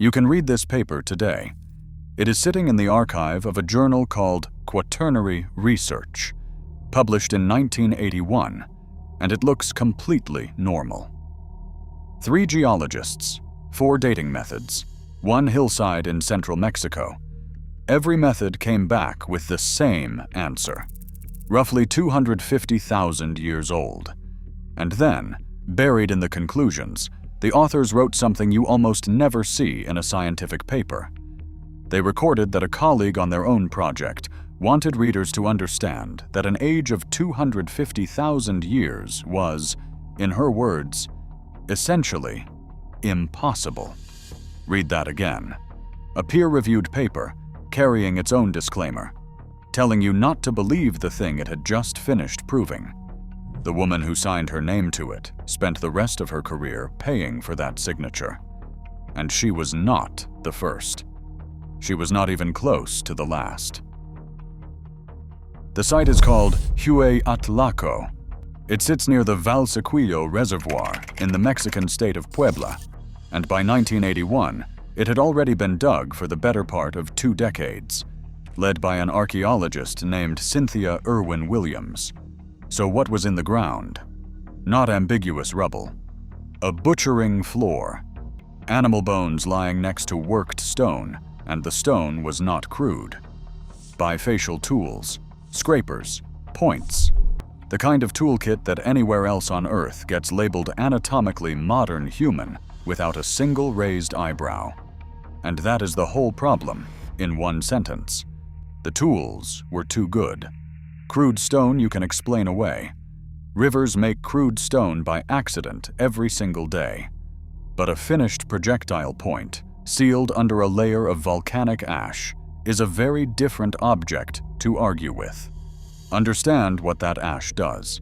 You can read this paper today. It is sitting in the archive of a journal called Quaternary Research, published in 1981, and it looks completely normal. 3 geologists, 4 dating methods, 1 hillside in central Mexico. Every method came back with the same answer, roughly 250,000 years old. And then, buried in the conclusions, the authors wrote something you almost never see in a scientific paper. They recorded that a colleague on their own project wanted readers to understand that an age of 250,000 years was, in her words, essentially impossible. Read that again. A peer-reviewed paper, carrying its own disclaimer, telling you not to believe the thing it had just finished proving. The woman who signed her name to it spent the rest of her career paying for that signature. And she was not the first. She was not even close to the last. The site is called Hueyatlaco. It sits near the Valsequillo Reservoir in the Mexican state of Puebla, and by 1981, it had already been dug for the better part of 2 decades, led by an archaeologist named Cynthia Irwin Williams. So what was in the ground? Not ambiguous rubble. A butchering floor. Animal bones lying next to worked stone, and the stone was not crude. Bifacial tools, scrapers, points. The kind of toolkit that anywhere else on Earth gets labeled anatomically modern human without a single raised eyebrow. And that is the whole problem, in one sentence. The tools were too good. Crude stone you can explain away. Rivers make crude stone by accident every single day. But a finished projectile point, sealed under a layer of volcanic ash, is a very different object to argue with. Understand what that ash does.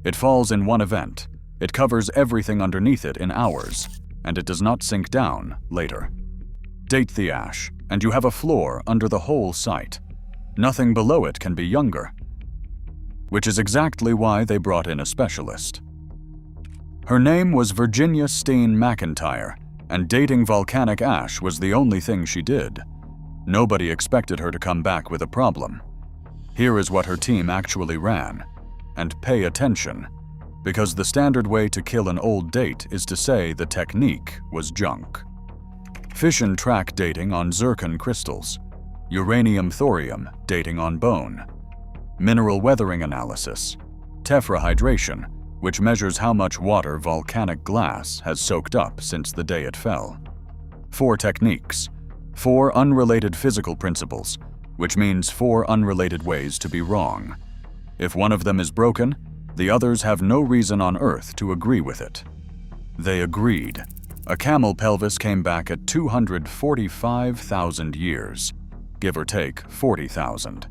It falls in one event, it covers everything underneath it in hours, and it does not sink down later. Date the ash, and you have a floor under the whole site. Nothing below it can be younger. Which is exactly why they brought in a specialist. Her name was Virginia Steen McIntyre, and dating volcanic ash was the only thing she did. Nobody expected her to come back with a problem. Here is what her team actually ran. And pay attention, because the standard way to kill an old date is to say the technique was junk. Fission track dating on zircon crystals. Uranium-thorium dating on bone. Mineral weathering analysis. Tetrahydration, which measures how much water volcanic glass has soaked up since the day it fell. 4 techniques. 4 unrelated physical principles, which means 4 unrelated ways to be wrong. If one of them is broken, the others have no reason on Earth to agree with it. They agreed. A camel pelvis came back at 245,000 years, give or take 40,000.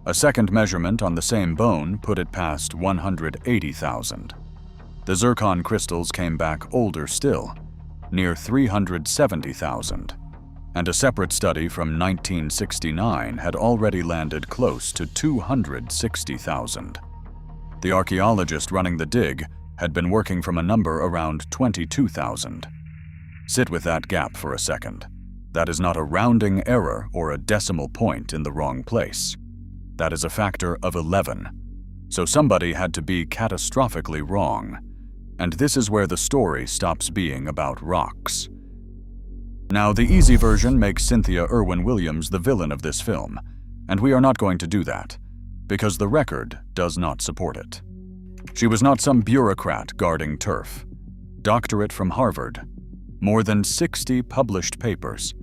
A second measurement on the same bone put it past 180,000. The zircon crystals came back older still, near 370,000. And a separate study from 1969 had already landed close to 260,000. The archaeologist running the dig had been working from a number around 22,000. Sit with that gap for a second. That is not a rounding error or a decimal point in the wrong place. That is a factor of 11. So somebody had to be catastrophically wrong. And this is where the story stops being about rocks. Now, the easy version makes Cynthia Irwin Williams the villain of this film, and we are not going to do that, because the record does not support it. She was not some bureaucrat guarding turf. Doctorate from Harvard. More than 60 published papers.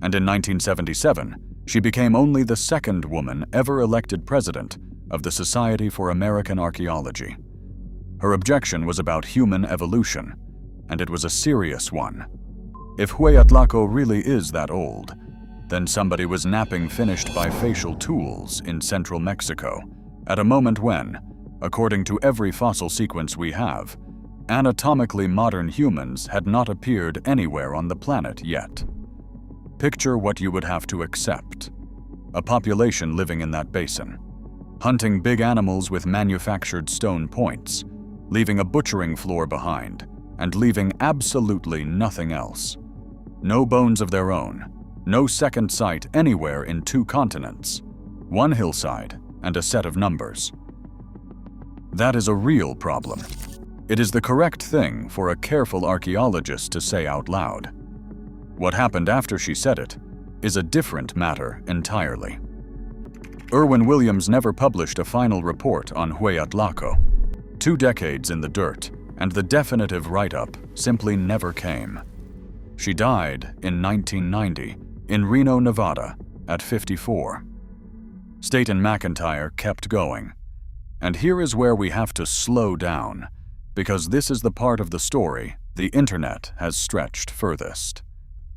And in 1977, she became only the 2nd woman ever elected president of the Society for American Archaeology. Her objection was about human evolution, and it was a serious one. If Hueyatlaco really is that old, then somebody was napping finished bifacial tools in central Mexico at a moment when, according to every fossil sequence we have, anatomically modern humans had not appeared anywhere on the planet yet. Picture what you would have to accept. A population living in that basin, hunting big animals with manufactured stone points, leaving a butchering floor behind, and leaving absolutely nothing else. No bones of their own. No second site anywhere in 2 continents. 1 hillside and a set of numbers. That is a real problem. It is the correct thing for a careful archaeologist to say out loud. What happened after she said it is a different matter entirely. Irwin Williams never published a final report on Hueyatlaco. 2 decades in the dirt, and the definitive write-up simply never came. She died in 1990 in Reno, Nevada, at 54. Staten McIntyre kept going. And here is where we have to slow down, because this is the part of the story the internet has stretched furthest.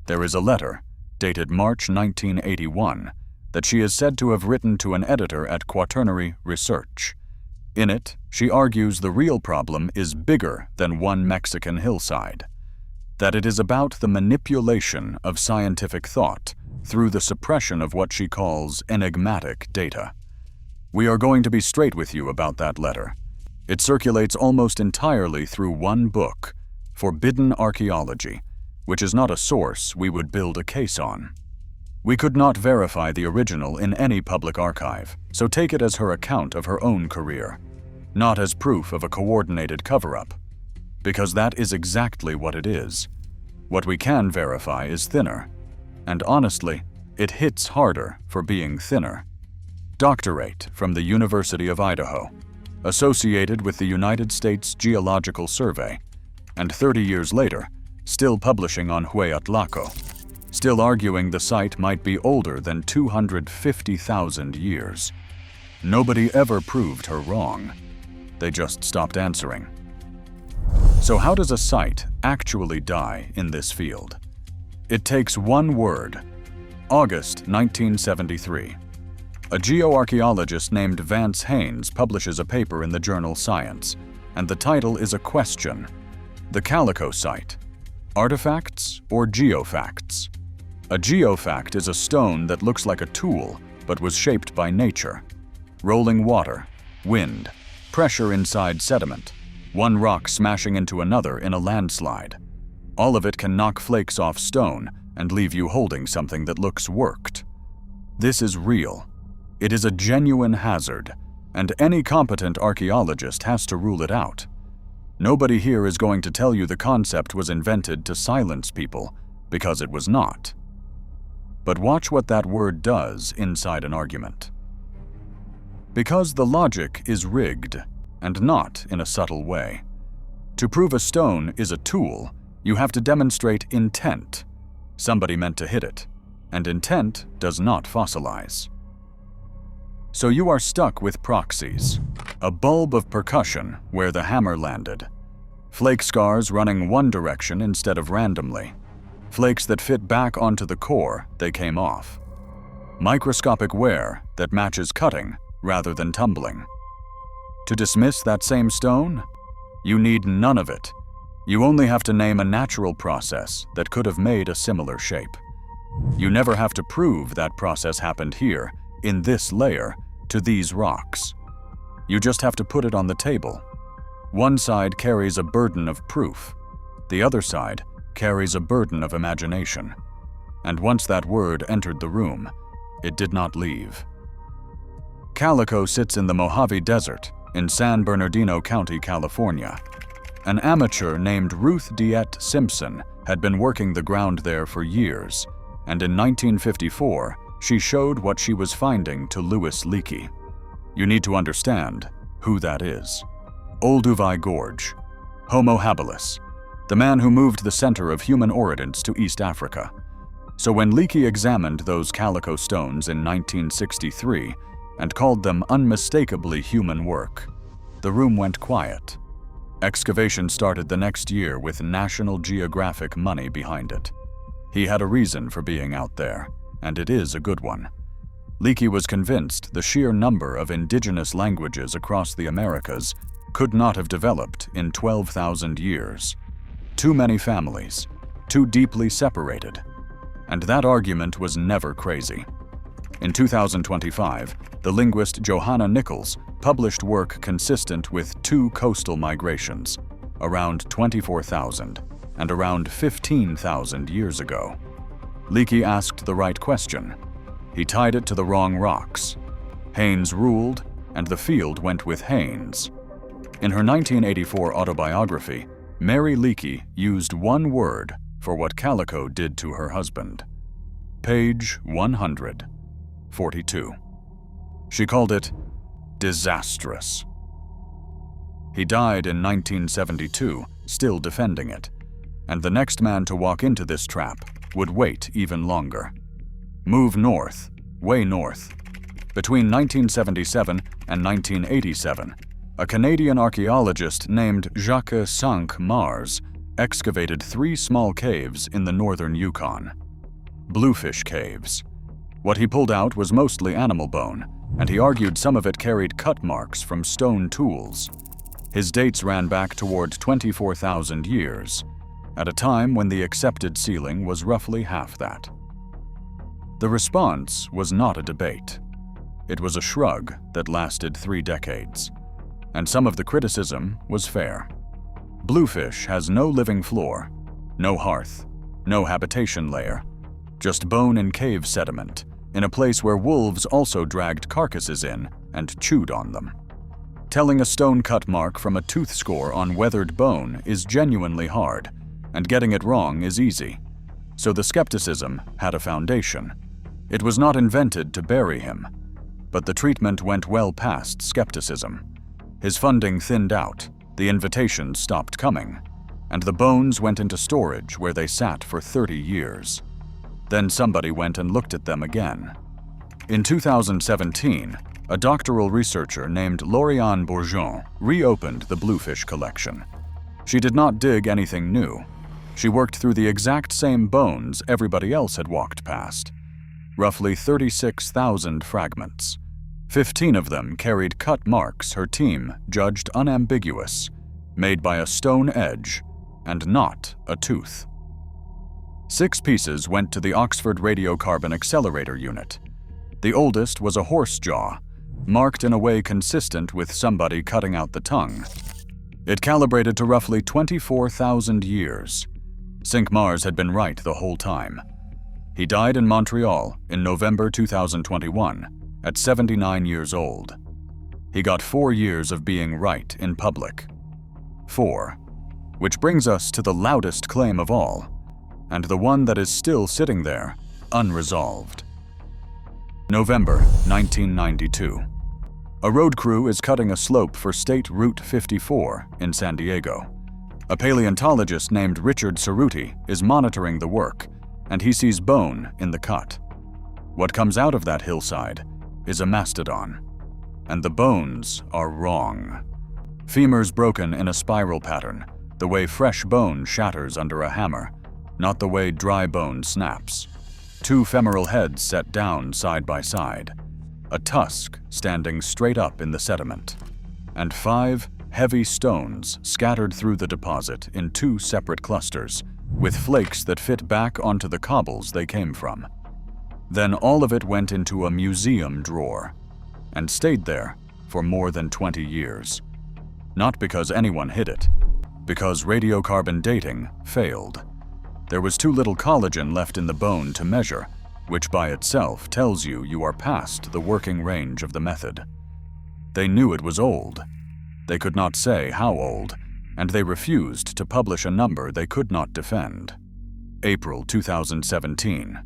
There is a letter, dated March 1981, that she is said to have written to an editor at Quaternary Research. In it, she argues the real problem is bigger than 1 Mexican hillside, that it is about the manipulation of scientific thought through the suppression of what she calls enigmatic data. We are going to be straight with you about that letter. It circulates almost entirely through 1 book, Forbidden Archaeology, which is not a source we would build a case on. We could not verify the original in any public archive, so take it as her account of her own career, not as proof of a coordinated cover-up, because that is exactly what it is. What we can verify is thinner, and honestly, it hits harder for being thinner. Doctorate from the University of Idaho, associated with the United States Geological Survey, and 30 years later, still publishing on Hueyatlaco, still arguing the site might be older than 250,000 years. Nobody ever proved her wrong. They just stopped answering. So how does a site actually die in this field? It takes 1 word. August 1973. A geoarchaeologist named Vance Haynes publishes a paper in the journal Science, and the title is a question. The Calico site. Artifacts or geofacts? A geofact is a stone that looks like a tool, but was shaped by nature. Rolling water, wind, pressure inside sediment, 1 rock smashing into another in a landslide. All of it can knock flakes off stone and leave you holding something that looks worked. This is real. It is a genuine hazard, and any competent archaeologist has to rule it out. Nobody here is going to tell you the concept was invented to silence people, because it was not. But watch what that word does inside an argument. Because the logic is rigged, and not in a subtle way. To prove a stone is a tool, you have to demonstrate intent. Somebody meant to hit it, and intent does not fossilize. So you are stuck with proxies, a bulb of percussion where the hammer landed, flake scars running 1 direction instead of randomly, flakes that fit back onto the core they came off, microscopic wear that matches cutting rather than tumbling. To dismiss that same stone? You need none of it. You only have to name a natural process that could have made a similar shape. You never have to prove that process happened here, in this layer, to these rocks. You just have to put it on the table. 1 side carries a burden of proof. The other side carries a burden of imagination. And once that word entered the room, it did not leave. Calico sits in the Mojave Desert in San Bernardino County, California. An amateur named Ruth DeEtte Simpson had been working the ground there for years, and in 1954, she showed what she was finding to Louis Leakey. You need to understand who that is. Olduvai Gorge, Homo habilis, the man who moved the center of human origins to East Africa. So when Leakey examined those Calico stones in 1963 and called them unmistakably human work, the room went quiet. Excavation started the next year with National Geographic money behind it. He had a reason for being out there, and it is a good one. Leakey was convinced the sheer number of indigenous languages across the Americas could not have developed in 12,000 years. Too many families, too deeply separated. And that argument was never crazy. In 2025, the linguist Johanna Nichols published work consistent with 2 coastal migrations, around 24,000, and around 15,000 years ago. Leakey asked the right question. He tied it to the wrong rocks. Haynes ruled, and the field went with Haynes. In her 1984 autobiography, Mary Leakey used one word for what Calico did to her husband. Page 142. She called it disastrous. He died in 1972, still defending it, and the next man to walk into this trap would wait even longer. Move north, way north. Between 1977 and 1987, a Canadian archaeologist named Jacques Cinq-Mars excavated 3 small caves in the northern Yukon. Bluefish caves. What he pulled out was mostly animal bone, and he argued some of it carried cut marks from stone tools. His dates ran back toward 24,000 years, at a time when the accepted ceiling was roughly half that. The response was not a debate. It was a shrug that lasted 3 decades, and some of the criticism was fair. Bluefish has no living floor, no hearth, no habitation layer, just bone and cave sediment, in a place where wolves also dragged carcasses in and chewed on them. Telling a stone cut mark from a tooth score on weathered bone is genuinely hard, and getting it wrong is easy. So the skepticism had a foundation. It was not invented to bury him, but the treatment went well past skepticism. His funding thinned out, the invitations stopped coming, and the bones went into storage where they sat for 30 years. Then somebody went and looked at them again. In 2017, a doctoral researcher named Lauriane Bourgeon reopened the Bluefish collection. She did not dig anything new. She worked through the exact same bones everybody else had walked past. Roughly 36,000 fragments. 15 of them carried cut marks her team judged unambiguous, made by a stone edge and not a tooth. 6 pieces went to the Oxford Radiocarbon Accelerator Unit. The oldest was a horse jaw, marked in a way consistent with somebody cutting out the tongue. It calibrated to roughly 24,000 years. Cinq-Mars had been right the whole time. He died in Montreal in November 2021 at 79 years old. He got 4 years of being right in public. 4. Which brings us to the loudest claim of all, and the one that is still sitting there, unresolved. November 1992. A road crew is cutting a slope for State Route 54 in San Diego. A paleontologist named Richard Cerruti is monitoring the work, and he sees bone in the cut. What comes out of that hillside is a mastodon, and the bones are wrong. Femurs broken in a spiral pattern, the way fresh bone shatters under a hammer, not the way dry bone snaps. 2 femoral heads set down side by side, a tusk standing straight up in the sediment, and 5 heavy stones scattered through the deposit in 2 separate clusters, with flakes that fit back onto the cobbles they came from. Then all of it went into a museum drawer, and stayed there for more than 20 years. Not because anyone hid it, because radiocarbon dating failed. There was too little collagen left in the bone to measure, which by itself tells you are past the working range of the method. They knew it was old. They could not say how old, and they refused to publish a number they could not defend. April 2017.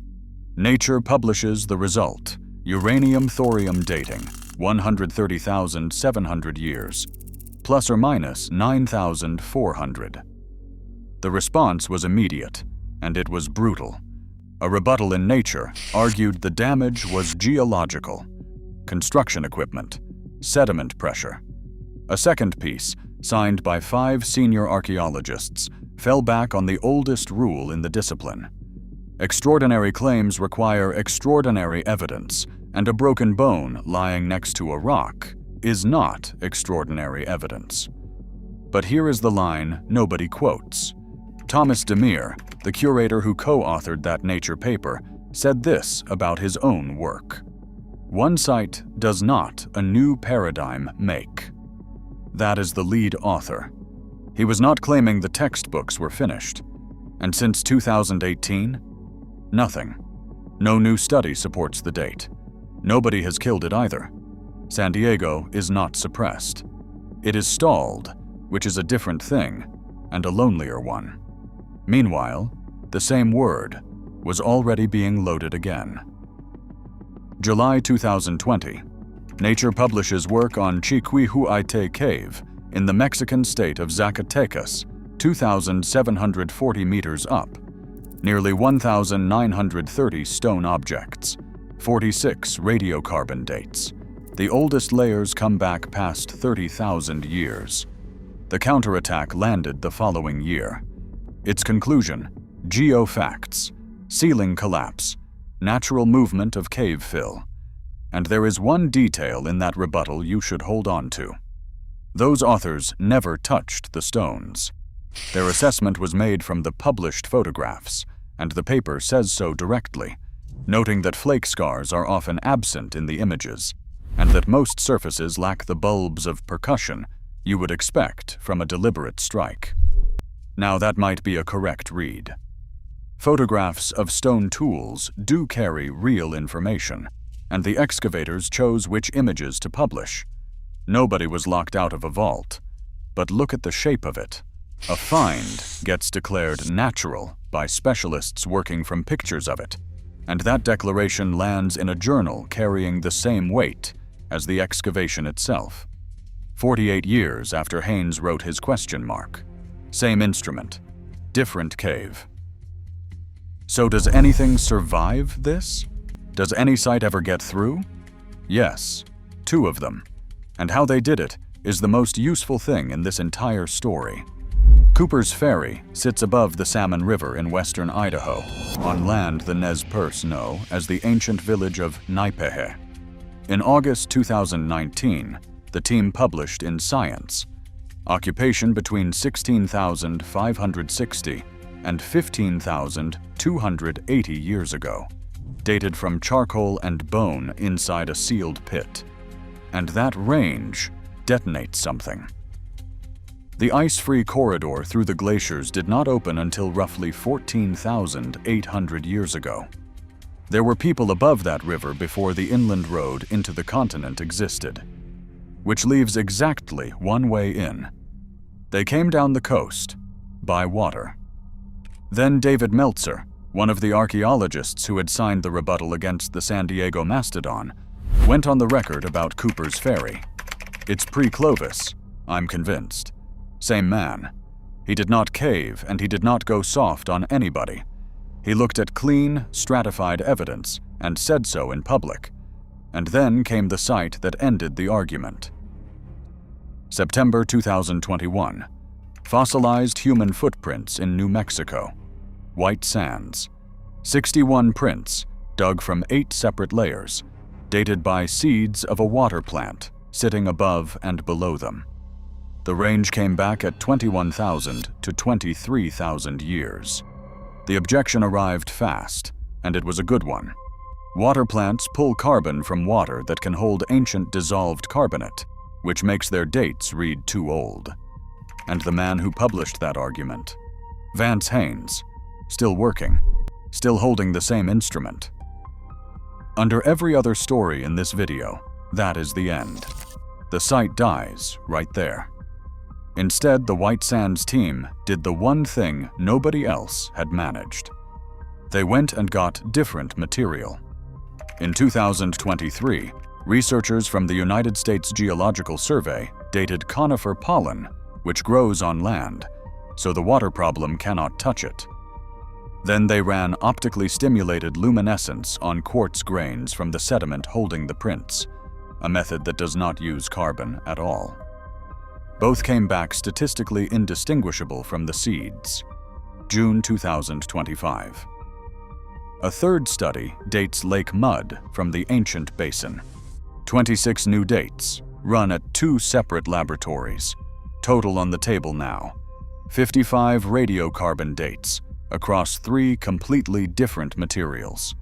Nature publishes the result: uranium-thorium dating, 130,700 years, plus or minus 9,400. The response was immediate, and it was brutal. A rebuttal in Nature argued the damage was geological, construction equipment, sediment pressure. A second piece, signed by 5 senior archaeologists, fell back on the oldest rule in the discipline. Extraordinary claims require extraordinary evidence, and a broken bone lying next to a rock is not extraordinary evidence. But here is the line nobody quotes. Thomas Demir, the curator who co-authored that Nature paper, said this about his own work: "One site does not a new paradigm make." That is the lead author. He was not claiming the textbooks were finished. And since 2018, nothing. No new study supports the date. Nobody has killed it either. San Diego is not suppressed. It is stalled, which is a different thing, and a lonelier one. Meanwhile, the same word was already being loaded again. July 2020, Nature publishes work on Hueyatlaco Cave in the Mexican state of Zacatecas, 2,740 meters up, nearly 1,930 stone objects, 46 radiocarbon dates. The oldest layers come back past 30,000 years. The counterattack landed the following year. Its conclusion: geofacts, ceiling collapse, natural movement of cave fill. And there is one detail in that rebuttal you should hold on to. Those authors never touched the stones. Their assessment was made from the published photographs, and the paper says so directly, noting that flake scars are often absent in the images, and that most surfaces lack the bulbs of percussion you would expect from a deliberate strike. Now that might be a correct read. Photographs of stone tools do carry real information, and the excavators chose which images to publish. Nobody was locked out of a vault, but look at the shape of it. A find gets declared natural by specialists working from pictures of it, and that declaration lands in a journal carrying the same weight as the excavation itself. 48 years after Haynes wrote his question mark. Same instrument, different cave. So does anything survive this? Does any site ever get through? Yes, 2 of them. And how they did it is the most useful thing in this entire story. Cooper's Ferry sits above the Salmon River in western Idaho, on land the Nez Perce know as the ancient village of Naipehe. In August 2019, the team published in Science, occupation between 16,560 and 15,280 years ago, dated from charcoal and bone inside a sealed pit. And that range detonates something. The ice-free corridor through the glaciers did not open until roughly 14,800 years ago. There were people above that river before the inland road into the continent existed, which leaves exactly one way in. They came down the coast, by water. Then David Meltzer, one of the archaeologists who had signed the rebuttal against the San Diego Mastodon, went on the record about Cooper's Ferry. It's pre-Clovis, I'm convinced. Same man. He did not cave, and he did not go soft on anybody. He looked at clean, stratified evidence and said so in public. And then came the site that ended the argument. September 2021. Fossilized human footprints in New Mexico. White sands. 61 prints, dug from 8 separate layers, dated by seeds of a water plant sitting above and below them. The range came back at 21,000 to 23,000 years. The objection arrived fast, and it was a good one. Water plants pull carbon from water that can hold ancient dissolved carbonate, which makes their dates read too old. And the man who published that argument, Vance Haynes, still working, still holding the same instrument. Under every other story in this video, that is the end. The site dies right there. Instead, the White Sands team did the one thing nobody else had managed. They went and got different material. In 2023, researchers from the United States Geological Survey dated conifer pollen, which grows on land, so the water problem cannot touch it. Then they ran optically stimulated luminescence on quartz grains from the sediment holding the prints, a method that does not use carbon at all. Both came back statistically indistinguishable from the seeds. June 2025. A third study dates Lake Mud from the ancient basin. 26 new dates, run at 2 separate laboratories. Total on the table now. 55 radiocarbon dates across 3 completely different materials: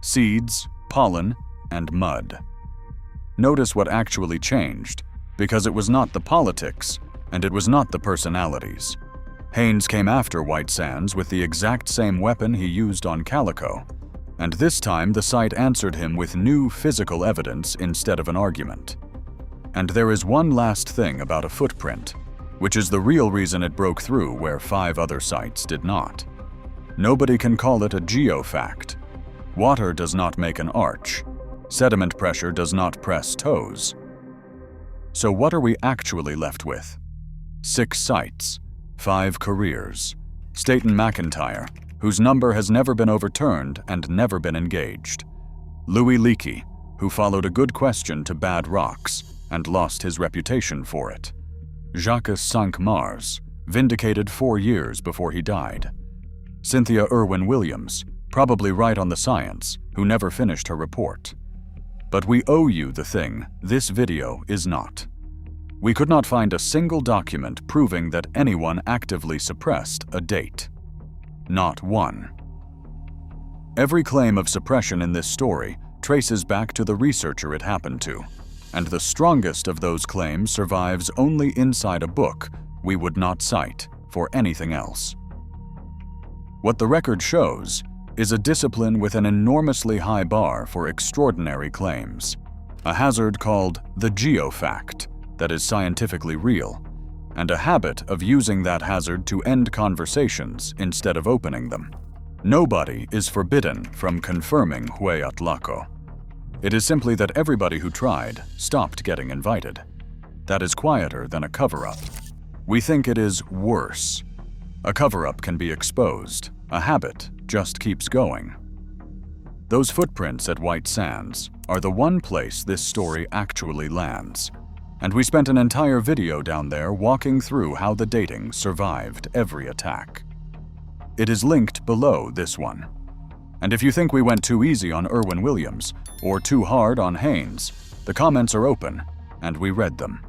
seeds, pollen, and mud. Notice what actually changed, because it was not the politics, and it was not the personalities. Haynes came after White Sands with the exact same weapon he used on Calico, and this time the site answered him with new physical evidence instead of an argument. And there is one last thing about a footprint, which is the real reason it broke through where 5 other sites did not. Nobody can call it a geofact. Water does not make an arch. Sediment pressure does not press toes. So what are we actually left with? 6 sites, 5 careers. Staten McIntyre, whose number has never been overturned and never been engaged. Louis Leakey, who followed a good question to bad rocks and lost his reputation for it. Jacques Cinq-Mars, vindicated 4 years before he died. Cynthia Irwin-Williams, probably right on the science, who never finished her report. But we owe you the thing this video is not. We could not find a single document proving that anyone actively suppressed a date. Not one. Every claim of suppression in this story traces back to the researcher it happened to, and the strongest of those claims survives only inside a book we would not cite for anything else. What the record shows is a discipline with an enormously high bar for extraordinary claims, a hazard called the geofact that is scientifically real, and a habit of using that hazard to end conversations instead of opening them. Nobody is forbidden from confirming Hueyatlaco. It is simply that everybody who tried stopped getting invited. That is quieter than a cover-up. We think it is worse. A cover-up can be exposed. A habit just keeps going. Those footprints at White Sands are the one place this story actually lands, and we spent an entire video down there walking through how the dating survived every attack. It is linked below this one. And if you think we went too easy on Irwin-Williams or too hard on Haynes, the comments are open, and we read them.